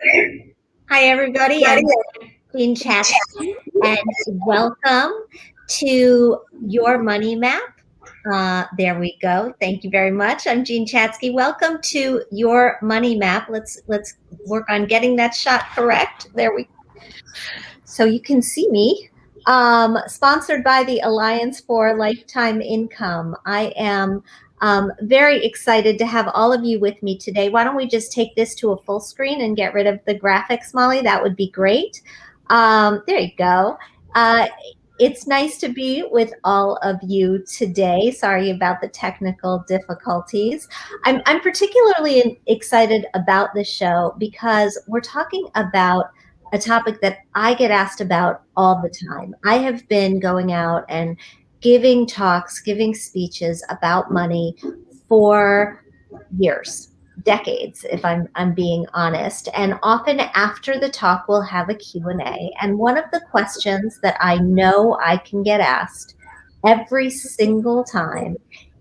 Hi, everybody. I'm Jean Chatsky, and welcome to Your Money Map. There we go. Thank you very much. I'm Jean Chatsky. Welcome to Your Money Map. Let's work on getting that shot correct. There we. So you can see me. Sponsored by the Alliance for Lifetime Income. I am very excited to have all of you with me today. Why don't we just take this to a full screen and get rid of the graphics, Molly? That would be great. There you go. It's nice to be with all of you today. Sorry about the technical difficulties. I'm particularly excited about this show because we're talking about a topic that I get asked about all the time. I have been going out and giving talks, giving speeches about money for years, decades, if I'm being honest. And often after the talk, we'll have a Q&A. And one of the questions that I know I can get asked every single time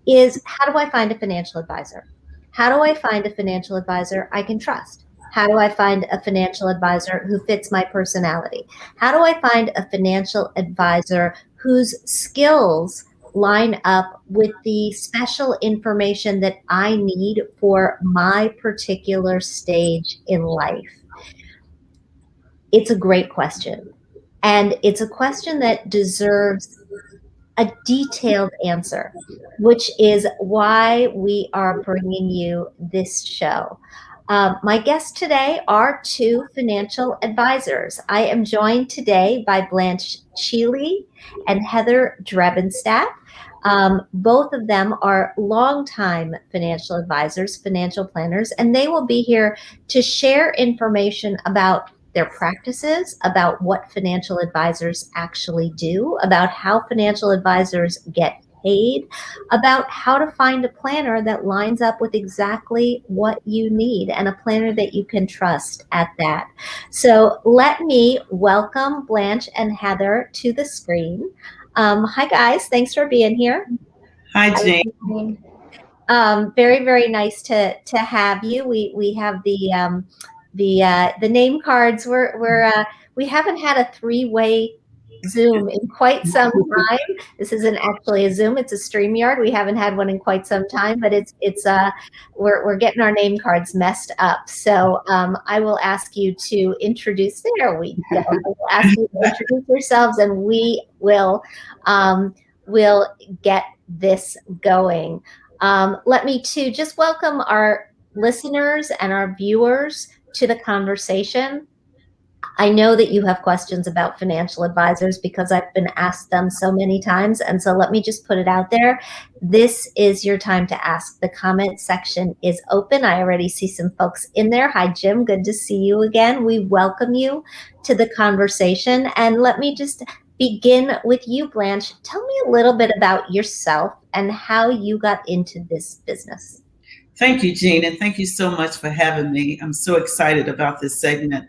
is, how do I find a financial advisor? How do I find a financial advisor I can trust? How do I find a financial advisor who fits my personality? How do I find a financial advisor whose skills line up with the special information that I need for my particular stage in life? It's a great question. And it's a question that deserves a detailed answer, which is why we are bringing you this show. My guests today are two financial advisors. I am joined today by Blanche Cheely and Heather Drebenstadt. Both of them are longtime financial advisors, financial planners, and they will be here to share information about their practices, about what financial advisors actually do, about how financial advisors get paid, about how to find a planner that lines up with exactly what you need and a planner that you can trust at that. So let me welcome Blanche and Heather to the screen. Hi guys, thanks for being here. Hi, Jane. Very, very nice to have you. We have the name cards. We haven't had a three-way Zoom in quite some time. This isn't actually a Zoom; it's a StreamYard. We haven't had one in quite some time, but we're getting our name cards messed up. So I will ask you to introduce. There we go. I will ask you to introduce yourselves, and we'll get this going. Let me too just welcome our listeners and our viewers to the conversation. I know that you have questions about financial advisors because I've been asked them so many times. And so let me just put it out there. This is your time to ask. The comment section is open. I already see some folks in there. Hi, Jim. Good to see you again. We welcome you to the conversation. And let me just begin with you, Blanche. Tell me a little bit about yourself and how you got into this business. Thank you, Jean, and thank you so much for having me. I'm so excited about this segment.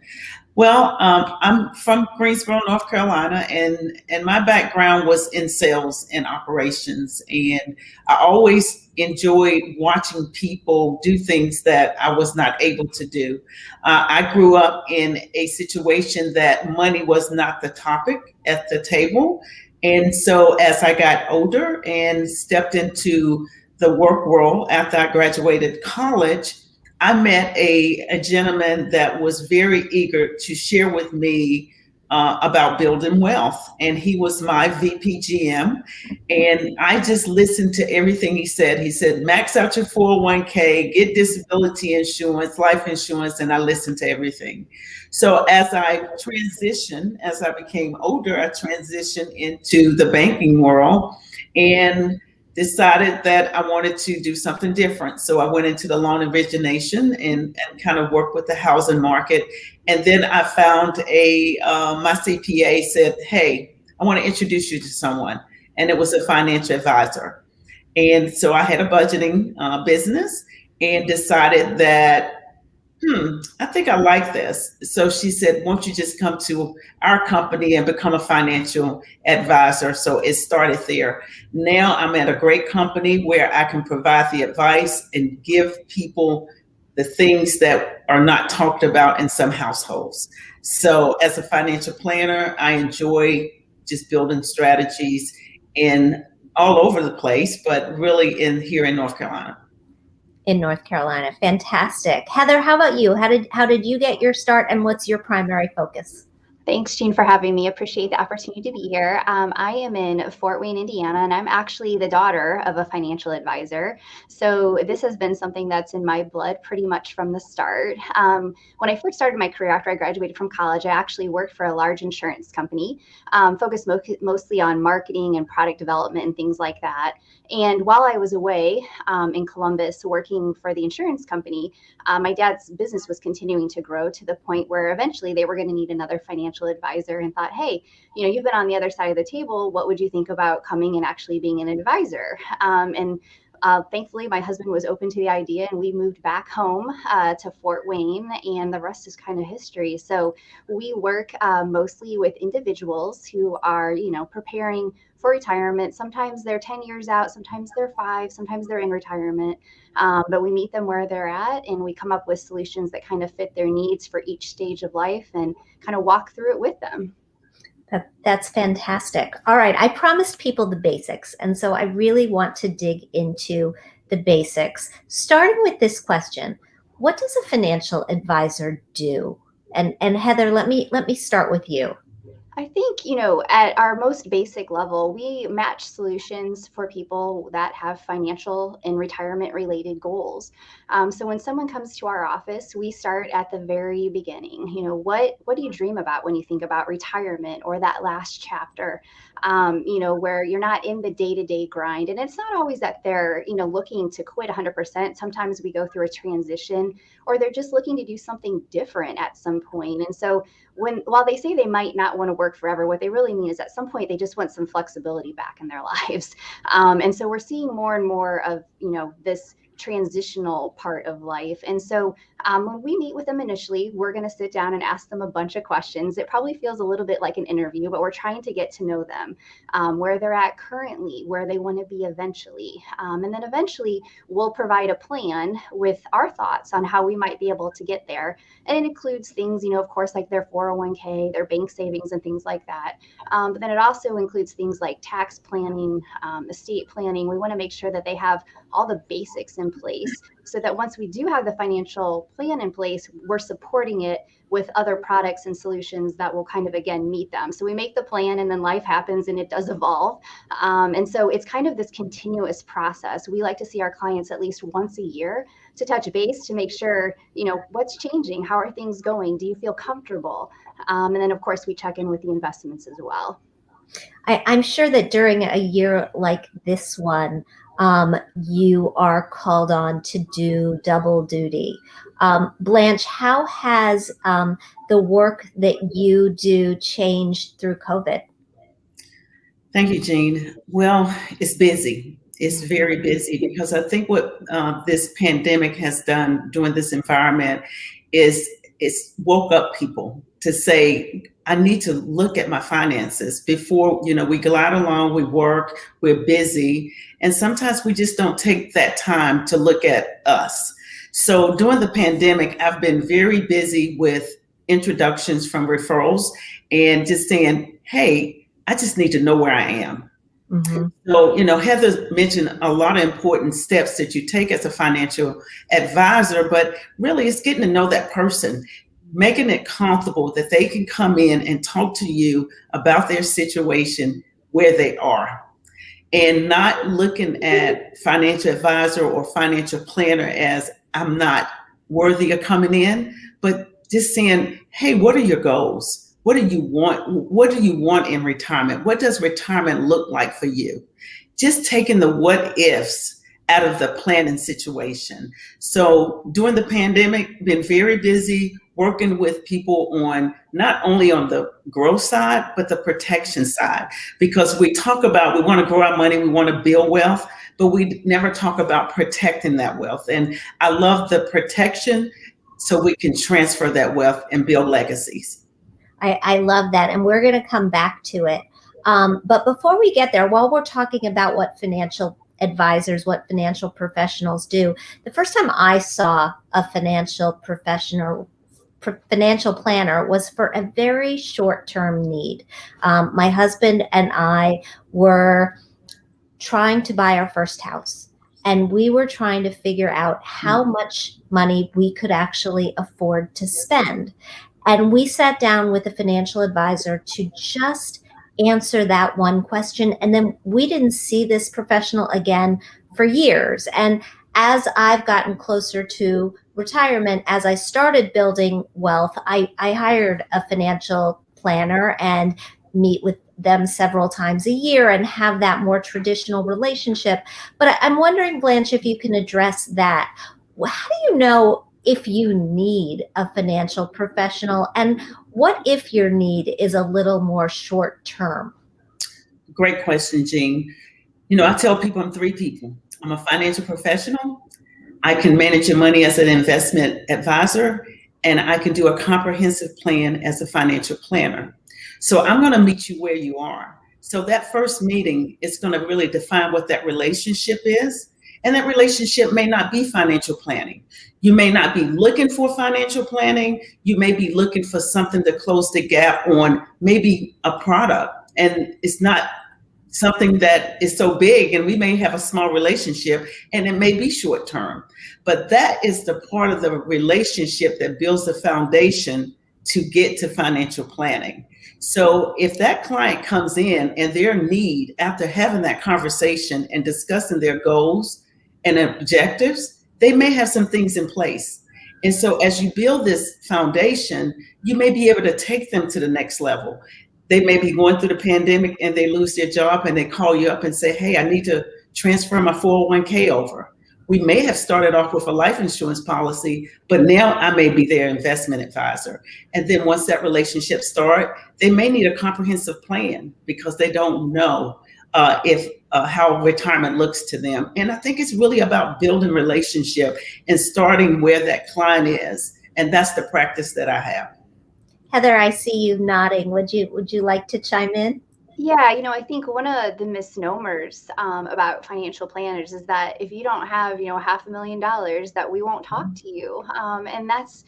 Well, I'm from Greensboro, North Carolina, and my background was in sales and operations. And I always enjoyed watching people do things that I was not able to do. I grew up in a situation that money was not the topic at the table. And so as I got older and stepped into the work world after I graduated college, I met a gentleman that was very eager to share with me about building wealth. And he was my VPGM. And I just listened to everything he said. He said, max out your 401k, get disability insurance, life insurance. And I listened to everything. So as I transitioned, as I became older, I transitioned into the banking world and decided that I wanted to do something different. So I went into the loan origination and kind of worked with the housing market. And then I found my CPA said, hey, I want to introduce you to someone. And it was a financial advisor. And so I had a budgeting business and decided that, I think I like this. So she said, won't you just come to our company and become a financial advisor? So it started there. Now I'm at a great company where I can provide the advice and give people the things that are not talked about in some households. So as a financial planner, I enjoy just building strategies in all over the place, but really here in North Carolina. In North Carolina. Fantastic. Heather, how about you? How did you get your start, and what's your primary focus? Thanks, Jean, for having me. Appreciate the opportunity to be here. I am in Fort Wayne, Indiana, and I'm actually the daughter of a financial advisor. So this has been something that's in my blood pretty much from the start. When I first started my career after I graduated from college, I actually worked for a large insurance company, focused mostly on marketing and product development and things like that. And while I was away in Columbus working for the insurance company, my dad's business was continuing to grow to the point where eventually they were going to need another financial advisor, and thought, hey, you've been on the other side of the table. What would you think about coming and actually being an advisor? Thankfully, my husband was open to the idea, and we moved back home to Fort Wayne, and the rest is kind of history. So we work mostly with individuals who are, preparing for retirement. Sometimes they're 10 years out, sometimes they're 5, sometimes they're in retirement. But we meet them where they're at, and we come up with solutions that kind of fit their needs for each stage of life and kind of walk through it with them. That's fantastic. All right. I promised people the basics, and so I really want to dig into the basics, starting with this question. What does a financial advisor do? And Heather, let me start with you. I think, at our most basic level, we match solutions for people that have financial and retirement related goals. So when someone comes to our office, we start at the very beginning. What do you dream about when you think about retirement or that last chapter, where you're not in the day-to-day grind? And it's not always that they're, looking to quit 100%. Sometimes we go through a transition, or they're just looking to do something different at some point. And so while they say they might not want to work forever, what they really mean is at some point they just want some flexibility back in their lives. And so we're seeing more and more of, this transitional part of life. And so when we meet with them initially, we're going to sit down and ask them a bunch of questions. It probably feels a little bit like an interview, but we're trying to get to know them, where they're at currently, where they want to be eventually. And then eventually we'll provide a plan with our thoughts on how we might be able to get there. And it includes things, of course, like their 401k, their bank savings and things like that. But then it also includes things like tax planning, estate planning. We want to make sure that they have all the basics in place, so that once we do have the financial plan in place, we're supporting it with other products and solutions that will kind of, again, meet them. So we make the plan, and then life happens and it does evolve. And so it's kind of this continuous process. We like to see our clients at least once a year to touch base, to make sure, what's changing, how are things going, do you feel comfortable? And then of course we check in with the investments as well. I'm sure that during a year like this one, you are called on to do double duty. Blanche, how has the work that you do changed through COVID? Thank you, Jean. Well, it's busy. It's very busy, because I think what this pandemic has done during this environment is it's woke up people to say, I need to look at my finances before, we glide along, we work, we're busy. And sometimes we just don't take that time to look at us. So during the pandemic, I've been very busy with introductions from referrals and just saying, hey, I just need to know where I am. Mm-hmm. So, Heather mentioned a lot of important steps that you take as a financial advisor, but really it's getting to know that person, making it comfortable that they can come in and talk to you about their situation where they are, and not looking at financial advisor or financial planner as I'm not worthy of coming in, but just saying, hey, what are your goals? What do you want? What do you want in retirement? What does retirement look like for you? Just taking the what ifs out of the planning situation. So during the pandemic, been very busy working with people on not only on the growth side, but the protection side, because we talk about, we want to grow our money, we want to build wealth, but we never talk about protecting that wealth. And I love the protection so we can transfer that wealth and build legacies. I love that. And we're going to come back to it. But before we get there, while we're talking about what financial advisors, what financial professionals do. The first time I saw a financial planner was for a very short-term need. My husband and I were trying to buy our first house, and we were trying to figure out how much money we could actually afford to spend. And we sat down with a financial advisor to just answer that one question. And then we didn't see this professional again for years. And as I've gotten closer to retirement, as I started building wealth, I hired a financial planner and meet with them several times a year and have that more traditional relationship. But I'm wondering, Blanche, if you can address that. How do you know if you need a financial professional, and what if your need is a little more short term? Great question, Jean. I tell people I'm three people. I'm a financial professional. I can manage your money as an investment advisor, and I can do a comprehensive plan as a financial planner. So I'm going to meet you where you are. So that first meeting is going to really define what that relationship is. And that relationship may not be financial planning. You may not be looking for financial planning. You may be looking for something to close the gap on maybe a product. And it's not something that is so big, and we may have a small relationship and it may be short term. But that is the part of the relationship that builds the foundation to get to financial planning. So if that client comes in and their need, after having that conversation and discussing their goals and objectives, they may have some things in place. And so as you build this foundation, you may be able to take them to the next level. They may be going through the pandemic and they lose their job and they call you up and say, hey, I need to transfer my 401k over. We may have started off with a life insurance policy, but now I may be their investment advisor. And then once that relationship starts, they may need a comprehensive plan because they don't know how retirement looks to them. And I think it's really about building relationship and starting where that client is. And that's the practice that I have. Heather, I see you nodding. Would you like to chime in? Yeah, I think one of the misnomers about financial planners is that if you don't have, $500,000, that we won't talk to you, and that's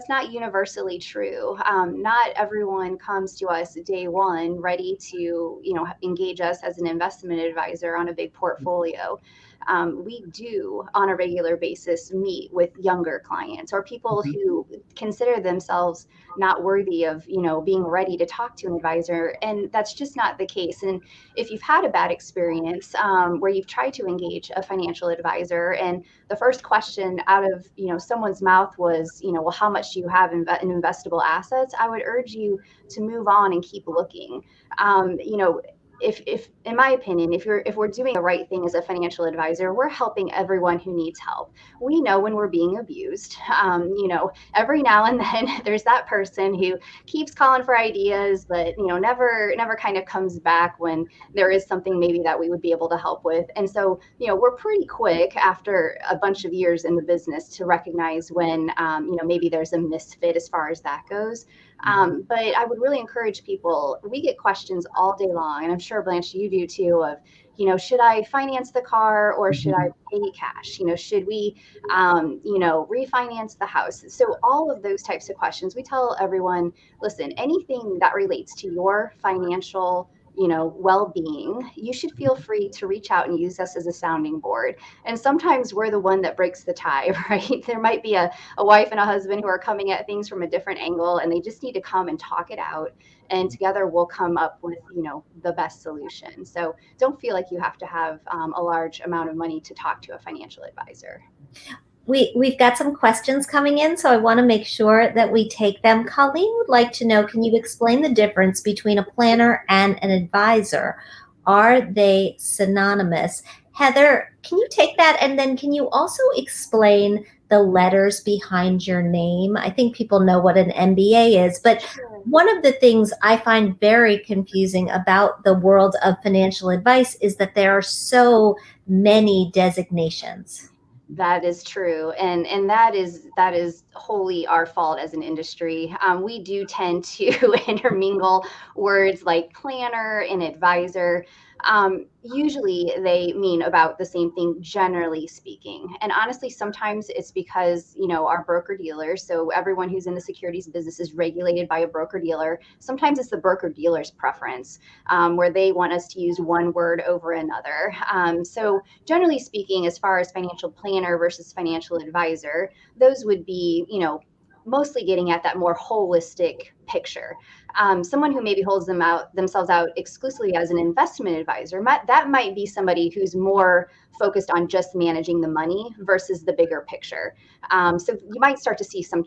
not universally true. Not everyone comes to us day one ready to, engage us as an investment advisor on a big portfolio. We do on a regular basis meet with younger clients or people who consider themselves not worthy of, being ready to talk to an advisor. And that's just not the case. And if you've had a bad experience where you've tried to engage a financial advisor and the first question out of, someone's mouth was, well, how much do you have in investable assets? I would urge you to move on and keep looking. If in my opinion, if we're doing the right thing as a financial advisor, we're helping everyone who needs help. We know when we're being abused. Every now and then there's that person who keeps calling for ideas, but never kind of comes back when there is something maybe that we would be able to help with. And so we're pretty quick after a bunch of years in the business to recognize when maybe there's a misfit as far as that goes. But I would really encourage people, we get questions all day long, and I'm sure, Blanche, you do too, of, should I finance the car or should I pay cash? Should we, refinance the house? So all of those types of questions, we tell everyone, listen, anything that relates to your financial well-being, you should feel free to reach out and use us as a sounding board. And sometimes we're the one that breaks the tie, right? There might be a wife and a husband who are coming at things from a different angle, and they just need to come and talk it out. And together we'll come up with, the best solution. So don't feel like you have to have a large amount of money to talk to a financial advisor. We've got some questions coming in, so I want to make sure that we take them. Colleen would like to know, can you explain the difference between a planner and an advisor? Are they synonymous? Heather, can you take that? And then can you also explain the letters behind your name? I think people know what an MBA is, but one of the things I find very confusing about the world of financial advice is that there are so many designations. That is true. And that is wholly our fault as an industry. We do tend to intermingle words like planner and advisor. Usually they mean about the same thing, generally speaking. And honestly, sometimes it's because, our broker dealers, so everyone who's in the securities business is regulated by a broker dealer. Sometimes it's the broker dealer's preference, where they want us to use one word over another. So generally speaking, as far as financial planner versus financial advisor, those would be, mostly getting at that more holistic picture. Someone who maybe holds themselves out exclusively as an investment advisor, that might be somebody who's more focused on just managing the money versus the bigger picture. So you might start to see some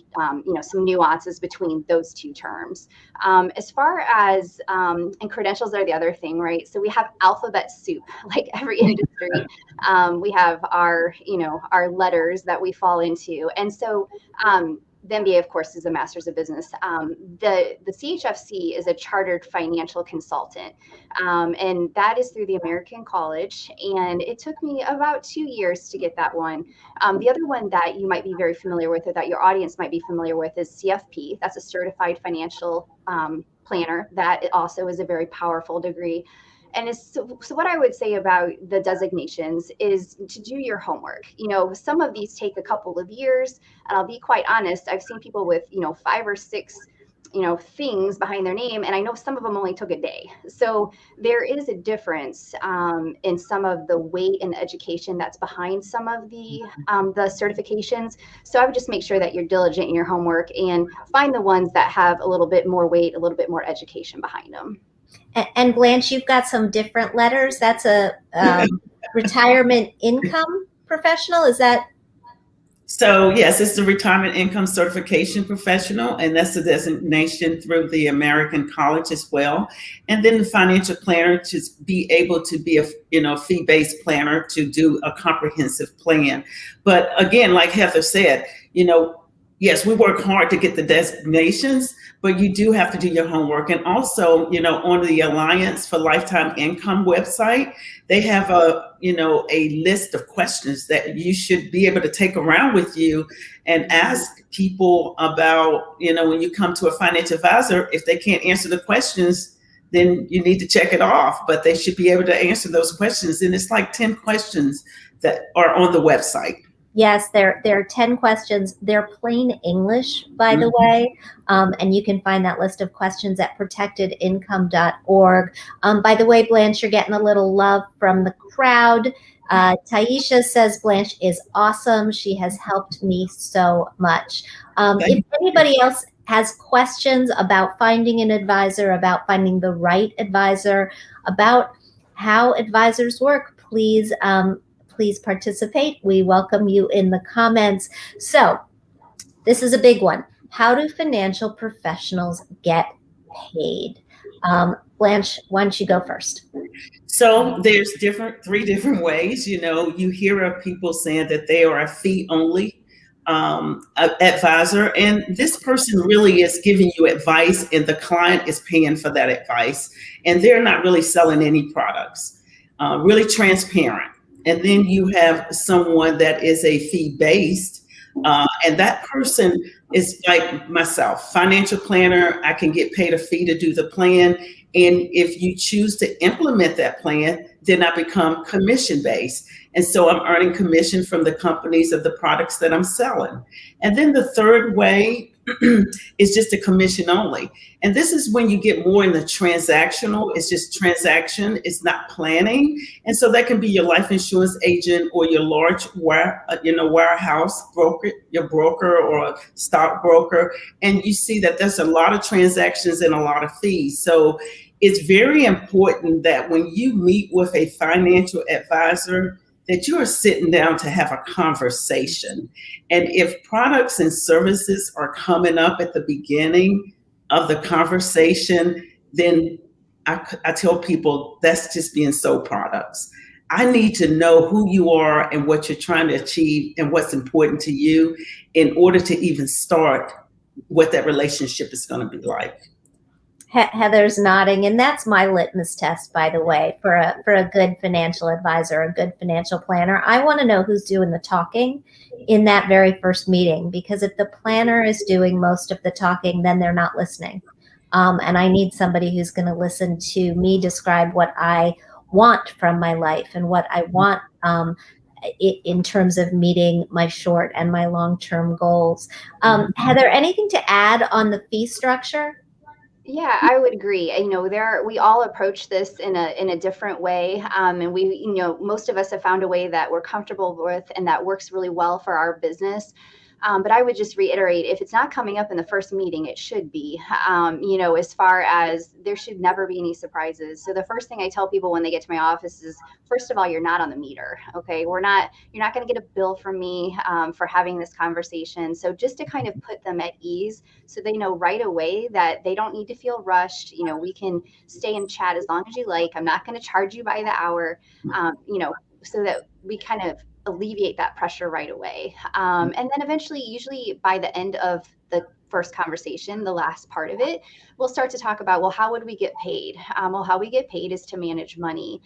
nuances between those two terms. As far as, and credentials are the other thing, right? So we have alphabet soup, like every industry. We have our letters that we fall into. And so, the MBA, of course, is a master's of business. The CHFC is a chartered financial consultant, and that is through the American College. And it took me about 2 years to get that one. The other one that you might be very familiar with, or that your audience might be familiar with, is CFP. That's a certified financial planner. That also is a very powerful degree. And so what I would say about the designations is to do your homework. Some of these take a couple of years, and I'll be quite honest, I've seen people with, 5 or 6, things behind their name, and I know some of them only took a day. So there is a difference in some of the weight and education that's behind some of the certifications. So I would just make sure that you're diligent in your homework and find the ones that have a little bit more weight, a little bit more education behind them. And Blanche, you've got some different letters. That's a retirement income professional. Is that? So yes, it's the retirement income certification professional, and that's the designation through the American College as well. And then the financial planner, to be able to be a fee-based planner to do a comprehensive plan. But again, like Heather said, yes, we work hard to get the designations, but you do have to do your homework. And also, on the Alliance for Lifetime Income website, they have a list of questions that you should be able to take around with you and ask people about, when you come to a financial advisor, if they can't answer the questions, then you need to check it off, but they should be able to answer those questions. And it's like 10 questions that are on the website. Yes, there are 10 questions. They're plain English, by the way, and you can find that list of questions at protectedincome.org. By the way, Blanche, you're getting a little love from the crowd. Taisha says Blanche is awesome. She has helped me so much. If anybody else has questions about finding an advisor, about finding the right advisor, about how advisors work, please participate. We welcome you in the comments. So this is a big one. How do financial professionals get paid? Blanche, why don't you go first? So there's three different ways. You hear of people saying that they are a fee-only advisor, and this person really is giving you advice, and the client is paying for that advice, and they're not really selling any products. Really transparent. And then you have someone that is a fee-based, and that person is like myself, financial planner. I can get paid a fee to do the plan. And if you choose to implement that plan, then I become commission-based. And so I'm earning commission from the companies of the products that I'm selling. And then the third way is just a commission only. And this is when you get more in the transactional. It's just transaction. It's not planning. And so that can be your life insurance agent or your large warehouse broker, your broker or a stockbroker. And you see that there's a lot of transactions and a lot of fees. So it's very important that when you meet with a financial advisor, that you are sitting down to have a conversation. And if products and services are coming up at the beginning of the conversation, then I tell people that's just being sold products. I need to know who you are and what you're trying to achieve and what's important to you in order to even start what that relationship is going to be like. Heather's nodding, and that's my litmus test, by the way, for a good financial advisor, a good financial planner. I want to know who's doing the talking in that very first meeting, because if the planner is doing most of the talking, then they're not listening. And I need somebody who's going to listen to me describe what I want from my life and what I want in terms of meeting my short and my long-term goals. Heather, anything to add on the fee structure? Yeah, I would agree. We all approach this in a different way, and most of us have found a way that we're comfortable with and that works really well for our business. But I would just reiterate, if it's not coming up in the first meeting, it should be. As far as there should never be any surprises. So the first thing I tell people when they get to my office is, first of all, you're not on the meter. Okay, you're not going to get a bill from me for having this conversation. So just to kind of put them at ease, so they know right away that they don't need to feel rushed. We can stay and chat as long as you like. I'm not going to charge you by the hour. So that we kind of alleviate that pressure right away. And then eventually, usually by the end of the first conversation, the last part of it, we'll start to talk about, well, how would we get paid? Well, how we get paid is to manage money.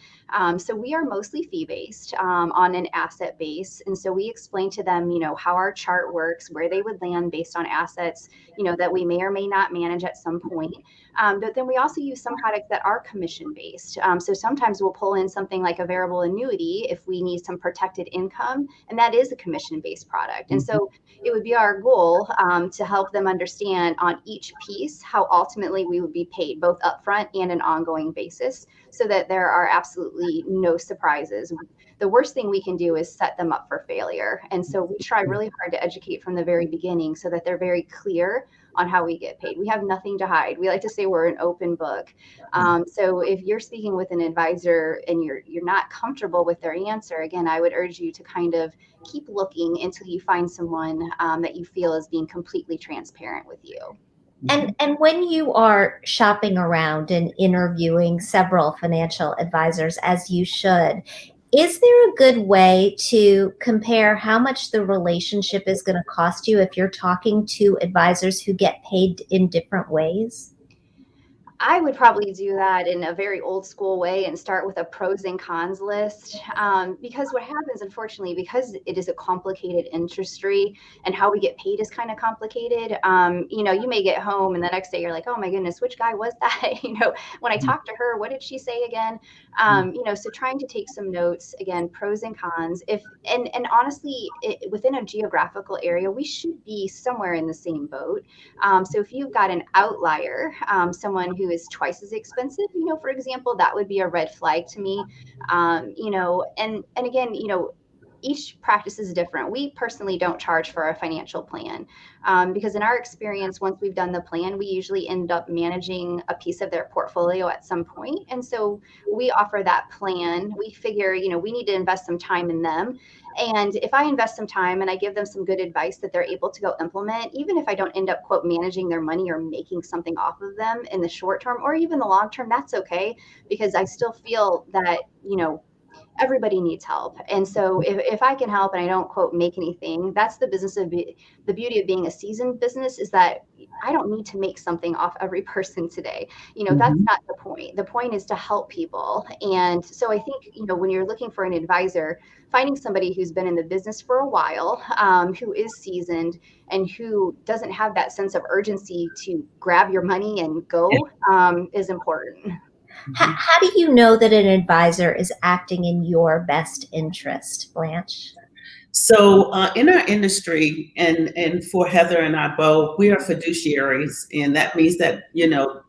So we are mostly fee-based on an asset base. And so we explain to them, how our chart works, where they would land based on assets, that we may or may not manage at some point. But then we also use some products that are commission-based. So sometimes we'll pull in something like a variable annuity if we need some protected income, and that is a commission-based product. And so it would be our goal to help them understand on each piece how ultimately we would be paid, both upfront and an ongoing basis, so that there are absolutely no surprises. The worst thing we can do is set them up for failure. And so we try really hard to educate from the very beginning so that they're very clear on how we get paid. We have nothing to hide. We like to say we're an open book. So if you're speaking with an advisor and you're not comfortable with their answer, again, I would urge you to kind of keep looking until you find someone that you feel is being completely transparent with you. And when you are shopping around and interviewing several financial advisors, as you should, is there a good way to compare how much the relationship is going to cost you if you're talking to advisors who get paid in different ways? I would probably do that in a very old school way and start with a pros and cons list. Because what happens, unfortunately, because it is a complicated industry and how we get paid is kind of complicated. You may get home and the next day you're like, oh my goodness, which guy was that? When I talked to her, what did she say again? So trying to take some notes, again, pros and cons. And honestly, within a geographical area, we should be somewhere in the same boat. So if you've got an outlier, someone who is twice as expensive, for example, that would be a red flag to me. And again, each practice is different. We personally don't charge for a financial plan because in our experience, once we've done the plan, we usually end up managing a piece of their portfolio at some point. And so we offer that plan. We figure, we need to invest some time in them. And if I invest some time and I give them some good advice that they're able to go implement, even if I don't end up, quote, managing their money or making something off of them in the short term or even the long term, that's okay, because I still feel that, everybody needs help. And so if I can help and I don't, quote, make anything, that's the business of the beauty of being a seasoned business, is that I don't need to make something off every person today. That's not the point. The point is to help people. And so I think, when you're looking for an advisor, finding somebody who's been in the business for a while, who is seasoned and who doesn't have that sense of urgency to grab your money and go is important. How do you know that an advisor is acting in your best interest, Blanche? So in our industry, and for Heather and I both, we are fiduciaries, and that means that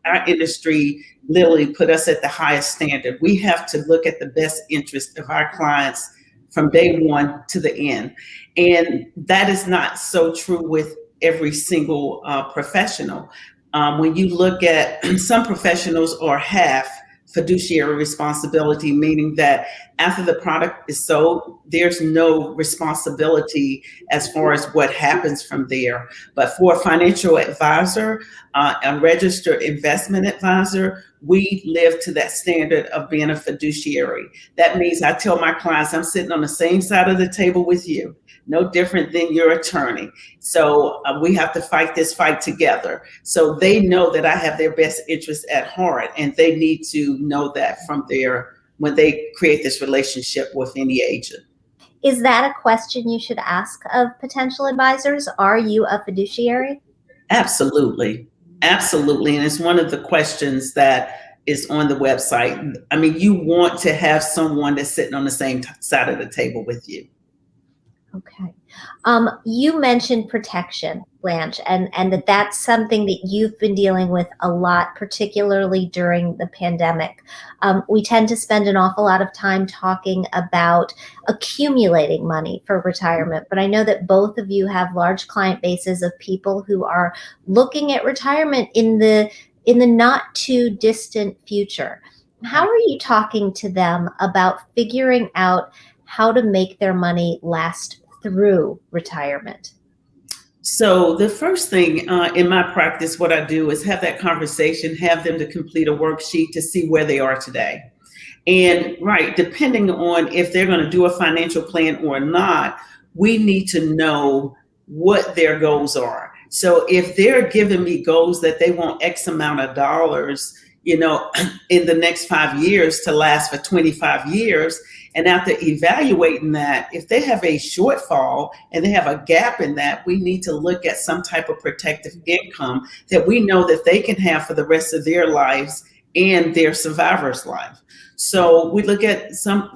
our industry literally put us at the highest standard. We have to look at the best interest of our clients from day one to the end, and that is not so true with every single professional. When you look at some professionals are half fiduciary responsibility, meaning that after the product is sold, there's no responsibility as far as what happens from there. But for a financial advisor, a registered investment advisor, we live to that standard of being a fiduciary. That means I tell my clients, I'm sitting on the same side of the table with you, no different than your attorney. So we have to fight this fight together. So they know that I have their best interests at heart, and they need to know that when they create this relationship with any agent. Is that a question you should ask of potential advisors? Are you a fiduciary? Absolutely. Absolutely. And it's one of the questions that is on the website. I mean, you want to have someone that's sitting on the same side of the table with you. Okay. You mentioned protection, Blanche, and that's something that you've been dealing with a lot, particularly during the pandemic. We tend to spend an awful lot of time talking about accumulating money for retirement, but I know that both of you have large client bases of people who are looking at retirement in the not too distant future. How are you talking to them about figuring out how to make their money last through retirement? So the first thing in my practice, what I do is have that conversation, have them to complete a worksheet to see where they are today. And right, depending on if they're going to do a financial plan or not, we need to know what their goals are. So if they're giving me goals that they want X amount of dollars, in the next 5 years to last for 25 years, and after evaluating that, if they have a shortfall and they have a gap in that, we need to look at some type of protective income that we know that they can have for the rest of their lives and their survivor's life. So we look at some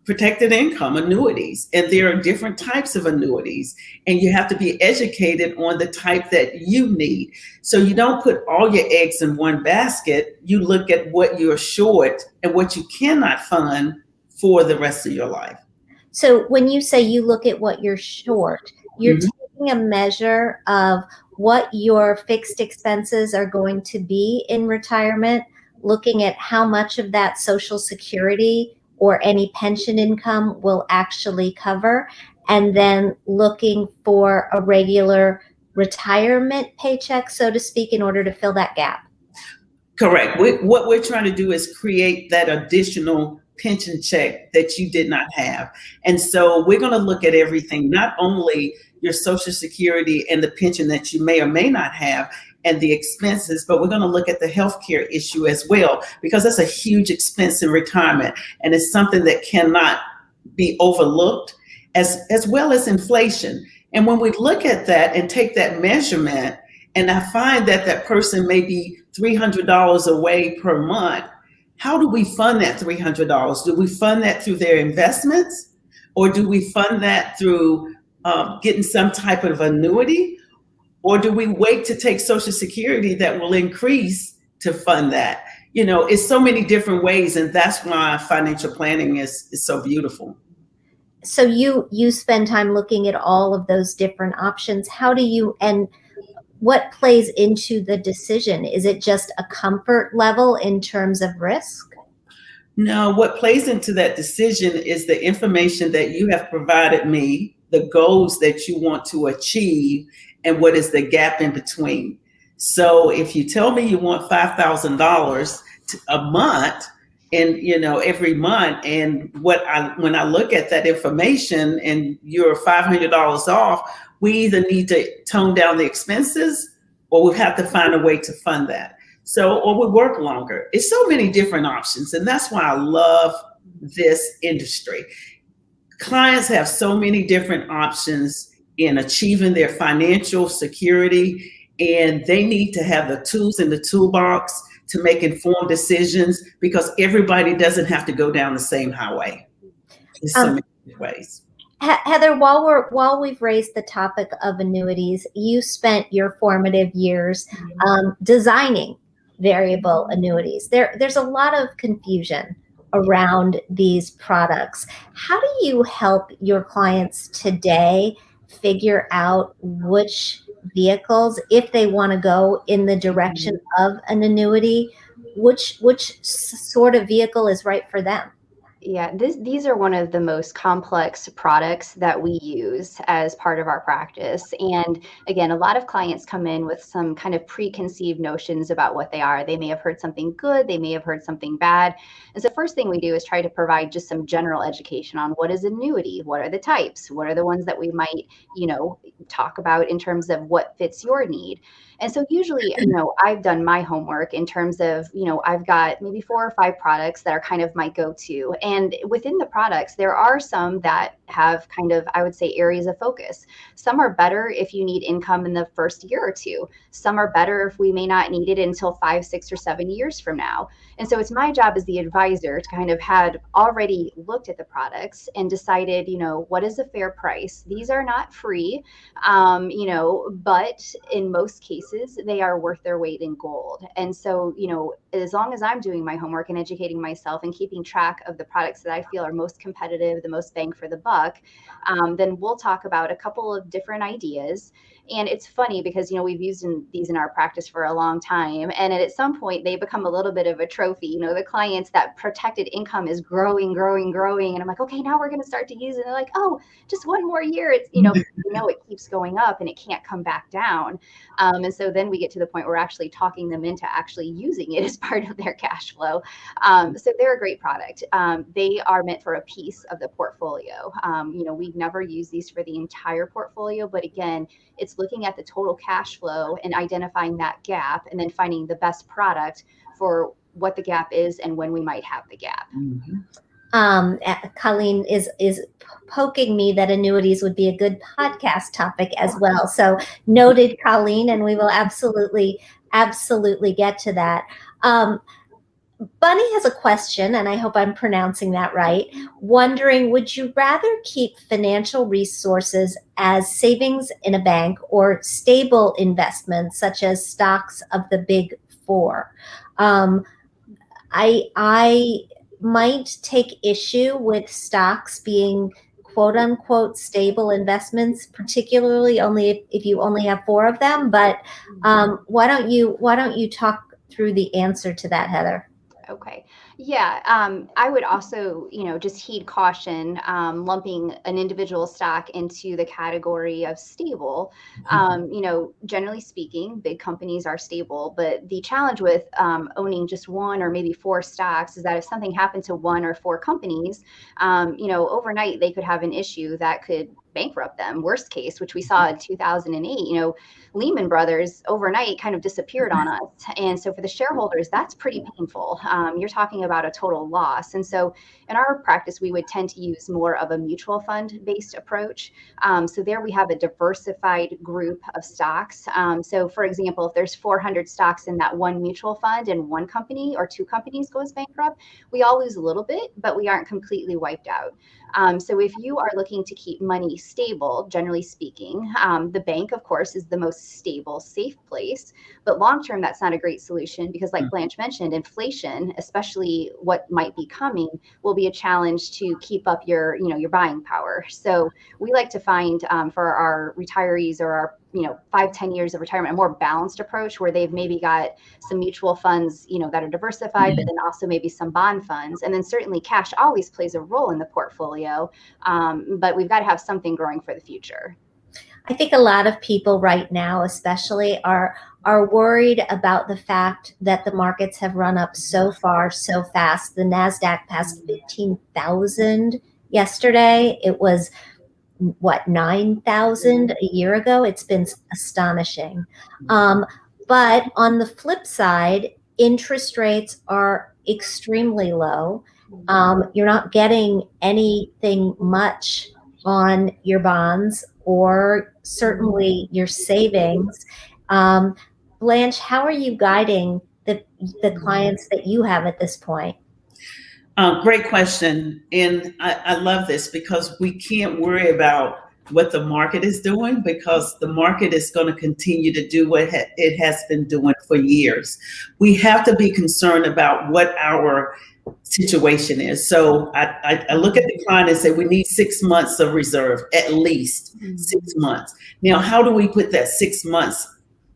protected income annuities, and there are different types of annuities, and you have to be educated on the type that you need. So you don't put all your eggs in one basket. You look at what you're short and what you cannot fund for the rest of your life. So when you say you look at what you're short, you're taking a measure of what your fixed expenses are going to be in retirement, looking at how much of that Social Security or any pension income will actually cover, and then looking for a regular retirement paycheck, so to speak, in order to fill that gap. Correct. What we're trying to do is create that additional pension check that you did not have. And so we're going to look at everything, not only your Social Security and the pension that you may or may not have and the expenses, but we're going to look at the healthcare issue as well, because that's a huge expense in retirement. And it's something that cannot be overlooked, as well as inflation. And when we look at that and take that measurement, and I find that that person may be $300 away per month, how do we fund that $300? Do we fund that through their investments? Or do we fund that through getting some type of annuity? Or do we wait to take Social Security that will increase to fund that? It's so many different ways, and that's why financial planning is so beautiful. So you spend time looking at all of those different options. How do you, and what plays into the decision? Is it just a comfort level in terms of risk? No, what plays into that decision is the information that you have provided me, the goals that you want to achieve, and what is the gap in between. So if you tell me you want $5,000 a month, and every month, and when I look at that information and you're $500 off, we either need to tone down the expenses, or we have to find a way to fund that. So, or we work longer. It's so many different options, and that's why I love this industry. Clients have so many different options in achieving their financial security, and they need to have the tools in the toolbox to make informed decisions, because everybody doesn't have to go down the same highway. There's so many ways. Heather, while we've raised the topic of annuities, you spent your formative years designing variable annuities. There's a lot of confusion around these products. How do you help your clients today figure out which vehicles, if they want to go in the direction of an annuity, which sort of vehicle is right for them? Yeah, these are one of the most complex products that we use as part of our practice. And again, a lot of clients come in with some kind of preconceived notions about what they are. They may have heard something good, they may have heard something bad. And so first thing we do is try to provide just some general education on what is annuity, what are the types, what are the ones that we might, talk about in terms of what fits your need. And so usually, I've done my homework in terms of, I've got maybe 4 or 5 products that are kind of my go-to. And within the products, there are some that have kind of, I would say, areas of focus. Some are better if you need income in the first year or two. Some are better if we may not need it until 5, 6, or 7 years from now. And so it's my job as the advisor to kind of had already looked at the products and decided, what is a fair price? These are not free, but in most cases, they are worth their weight in gold. And so, as long as I'm doing my homework and educating myself and keeping track of the products that I feel are most competitive, the most bang for the buck, then we'll talk about a couple of different ideas. And it's funny because, we've used these in our practice for a long time. And at some point, they become a little bit of a trophy. The clients, that protected income is growing. And I'm like, okay, now we're going to start to use it. And they're like, oh, just one more year. It's, it keeps going up and it can't come back down. And so then we get to the point where we're actually talking them into actually using it as part of their cash flow. So they're a great product. They are meant for a piece of the portfolio. We've never used these for the entire portfolio, but again, it's looking at the total cash flow and identifying that gap and then finding the best product for what the gap is and when we might have the gap. Colleen is poking me that annuities would be a good podcast topic as well. So noted, Colleen, and we will absolutely get to that. Bunny has a question, and I hope I'm pronouncing that right, wondering, would you rather keep financial resources as savings in a bank or stable investments such as stocks of the big four? I might take issue with stocks being quote unquote stable investments, particularly only if you only have 4 of them. But why don't you talk through the answer to that, Heather? Okay. Yeah. I would also, just heed caution, lumping an individual stock into the category of stable. Generally speaking, big companies are stable, but the challenge with owning just 1 or maybe 4 stocks is that if something happened to 1 or 4 companies, overnight they could have an issue that could bankrupt them. Worst case, which we saw in 2008, Lehman Brothers overnight kind of disappeared on us. And so for the shareholders, that's pretty painful. You're talking about a total loss. And so in our practice, we would tend to use more of a mutual fund based approach. So there we have a diversified group of stocks. So for example, if there's 400 stocks in that one mutual fund and 1 company or 2 companies goes bankrupt, we all lose a little bit, but we aren't completely wiped out. So if you are looking to keep money stable, generally speaking, the bank, of course, is the most stable, safe place. But long term, that's not a great solution because, like Blanche mentioned, inflation, especially what might be coming, will be a challenge to keep up your buying power. So we like to find for our retirees or our 5-10 years of retirement, a more balanced approach where they've maybe got some mutual funds, that are diversified, but then also maybe some bond funds. And then certainly cash always plays a role in the portfolio, but we've got to have something growing for the future. I think a lot of people right now, especially, are worried about the fact that the markets have run up so far, so fast. The NASDAQ passed 15,000 yesterday. It was 9,000 a year ago. It's been astonishing. But on the flip side, interest rates are extremely low. You're not getting anything much on your bonds or certainly your savings. Blanche, how are you guiding the clients that you have at this point? Great question. And I love this because we can't worry about what the market is doing because the market is going to continue to do what it has been doing for years. We have to be concerned about what our situation is. So I look at the client and say, we need 6 months of reserve, at least 6 months. Now, how do we put that 6 months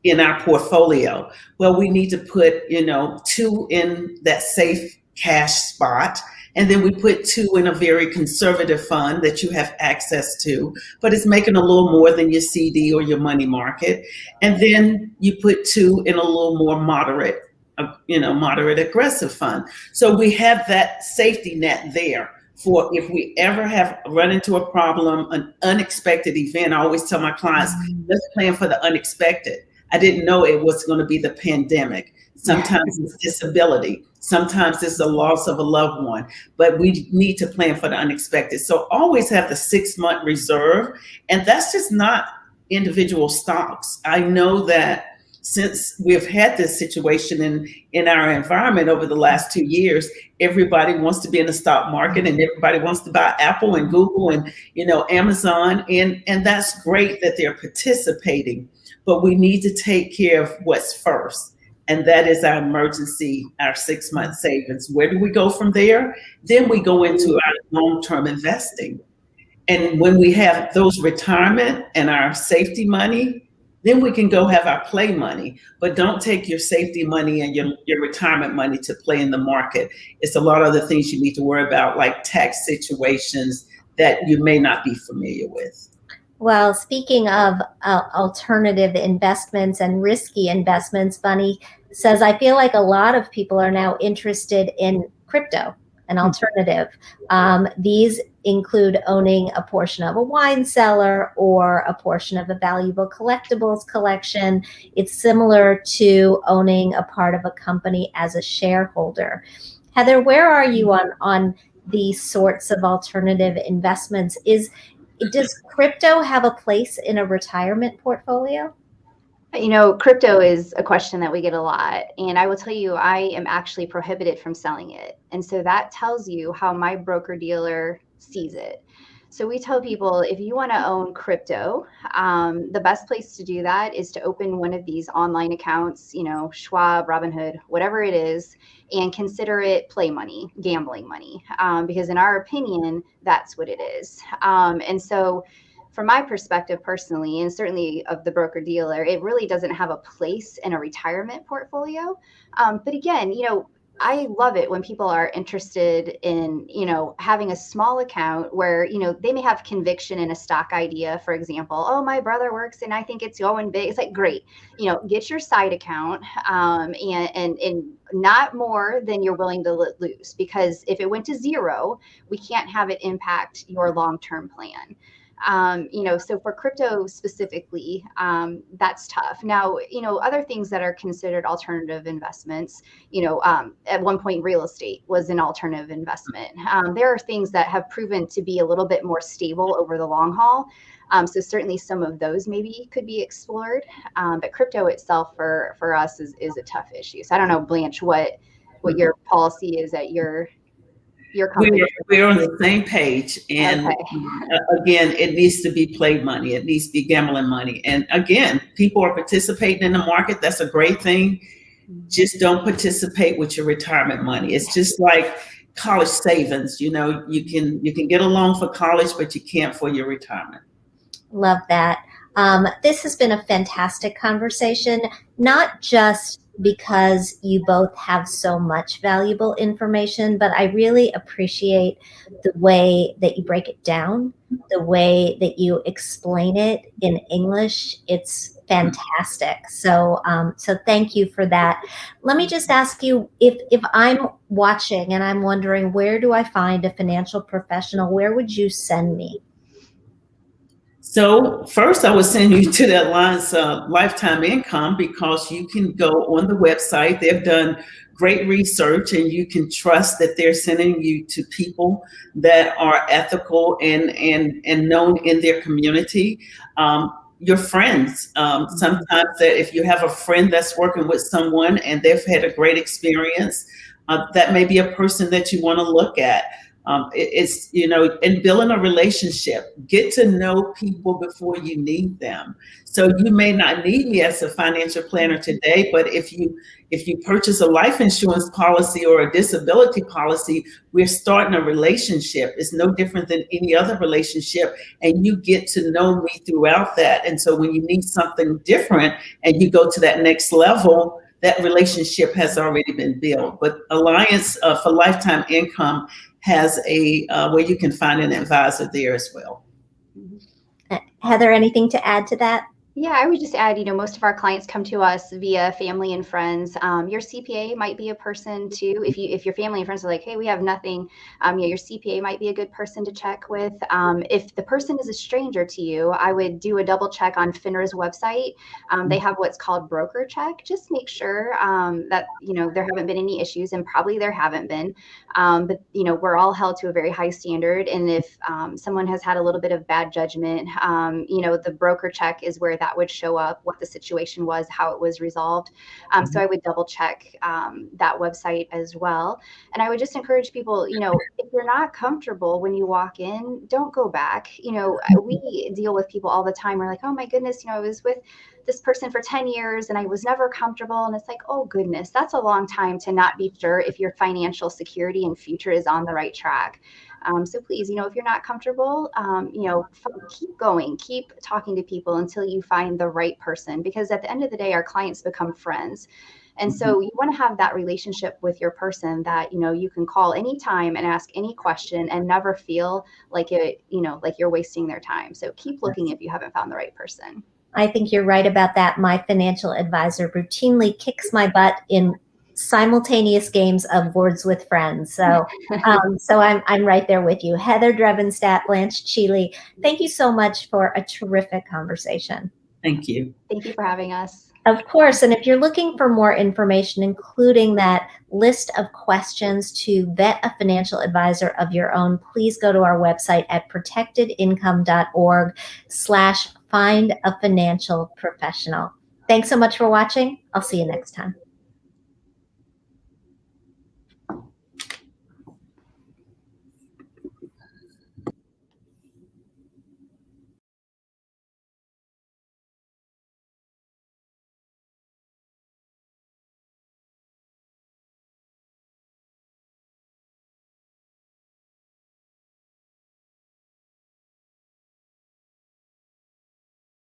in our portfolio? Well, we need to put, 2 in that safe cash spot. And then we put 2 in a very conservative fund that you have access to, but it's making a little more than your CD or your money market. And then you put 2 in a little more moderate aggressive fund. So we have that safety net there for if we ever have run into a problem, an unexpected event. I always tell my clients, let's plan for the unexpected. I didn't know it was going to be the pandemic. Sometimes it's disability. Sometimes it's the loss of a loved one, but we need to plan for the unexpected. So always have the 6-month reserve. And that's just not individual stocks. I know that since we've had this situation in our environment over the last 2 years, everybody wants to be in the stock market and everybody wants to buy Apple and Google and, Amazon. And that's great that they're participating, but we need to take care of what's first. And that is our emergency, our 6-month savings. Where do we go from there? Then we go into our long-term investing. And when we have those retirement and our safety money, then we can go have our play money. But don't take your safety money and your retirement money to play in the market. It's a lot of other things you need to worry about, like tax situations that you may not be familiar with. Well, speaking of alternative investments and risky investments, Bunny says, I feel like a lot of people are now interested in crypto, an alternative. These include owning a portion of a wine cellar or a portion of a valuable collectibles collection. It's similar to owning a part of a company as a shareholder. Heather, where are you on these sorts of alternative investments? Does crypto have a place in a retirement portfolio? Crypto is a question that we get a lot. And I will tell you, I am actually prohibited from selling it. And so that tells you how my broker dealer sees it. So we tell people, if you want to own crypto, the best place to do that is to open one of these online accounts, Schwab, Robinhood, whatever it is, and consider it play money, gambling money, because in our opinion, that's what it is. And so from my perspective personally, and certainly of the broker dealer, it really doesn't have a place in a retirement portfolio. But again, I love it when people are interested in, having a small account where, they may have conviction in a stock idea, for example. Oh, my brother works and I think it's going big. It's like, great, get your side account and not more than you're willing to lose, because if it went to zero, we can't have it impact your long-term plan. So for crypto specifically, that's tough. Now, other things that are considered alternative investments, at one point real estate was an alternative investment. There are things that have proven to be a little bit more stable over the long haul. So certainly some of those maybe could be explored. But crypto itself for us is a tough issue. So I don't know, Blanche, what your policy is at your company. We're on the same page. And okay. Again, it needs to be play money. It needs to be gambling money. And again, people are participating in the market. That's a great thing. Just don't participate with your retirement money. It's just like college savings. You can get a loan for college, but you can't for your retirement. Love that. This has been a fantastic conversation, not just because you both have so much valuable information, but I really appreciate the way that you break it down, the way that you explain it in English. It's fantastic. So thank you for that. Let me just ask you, if I'm watching and I'm wondering, where do I find a financial professional? Where would you send me? So first, I would send you to the Alliance Lifetime Income, because you can go on the website. They've done great research, and you can trust that they're sending you to people that are ethical and known in their community. Your friends, sometimes that if you have a friend that's working with someone and they've had a great experience, that may be a person that you want to look at. It's, and building a relationship, get to know people before you need them. So you may not need me as a financial planner today, but if you purchase a life insurance policy or a disability policy, we're starting a relationship. It's no different than any other relationship, and you get to know me throughout that. And so when you need something different and you go to that next level, that relationship has already been built. But Alliance for Lifetime Income has a where you can find an advisor there as well. Heather, anything to add to that? Yeah, I would just add, most of our clients come to us via family and friends. Your CPA might be a person too. If your family and friends are like, hey, we have nothing, your CPA might be a good person to check with. If the person is a stranger to you, I would do a double check on FINRA's website. They have what's called broker check. Just make sure that there haven't been any issues, and probably there haven't been. But we're all held to a very high standard, and if someone has had a little bit of bad judgment, the broker check is where that would show up, what the situation was, how it was resolved. So I would double check that website as well. And I would just encourage people, if you're not comfortable when you walk in, don't go back. We deal with people all the time. We're like, oh my goodness, I was with this person for 10 years and I was never comfortable. And it's like, oh goodness, that's a long time to not be sure if your financial security and future is on the right track. So please, if you're not comfortable, keep going, keep talking to people until you find the right person, because at the end of the day, our clients become friends. And so you want to have that relationship with your person that, you can call anytime and ask any question and never feel like like you're wasting their time. So keep looking if you haven't found the right person. I think you're right about that. My financial advisor routinely kicks my butt in simultaneous games of Words with Friends. So, so I'm right there with you. Heather Drevenstadt, Blanche Cheeley, thank you so much for a terrific conversation. Thank you. Thank you for having us. Of course. And if you're looking for more information, including that list of questions to vet a financial advisor of your own, please go to our website at protectedincome.org/find a financial professional. Thanks so much for watching. I'll see you next time.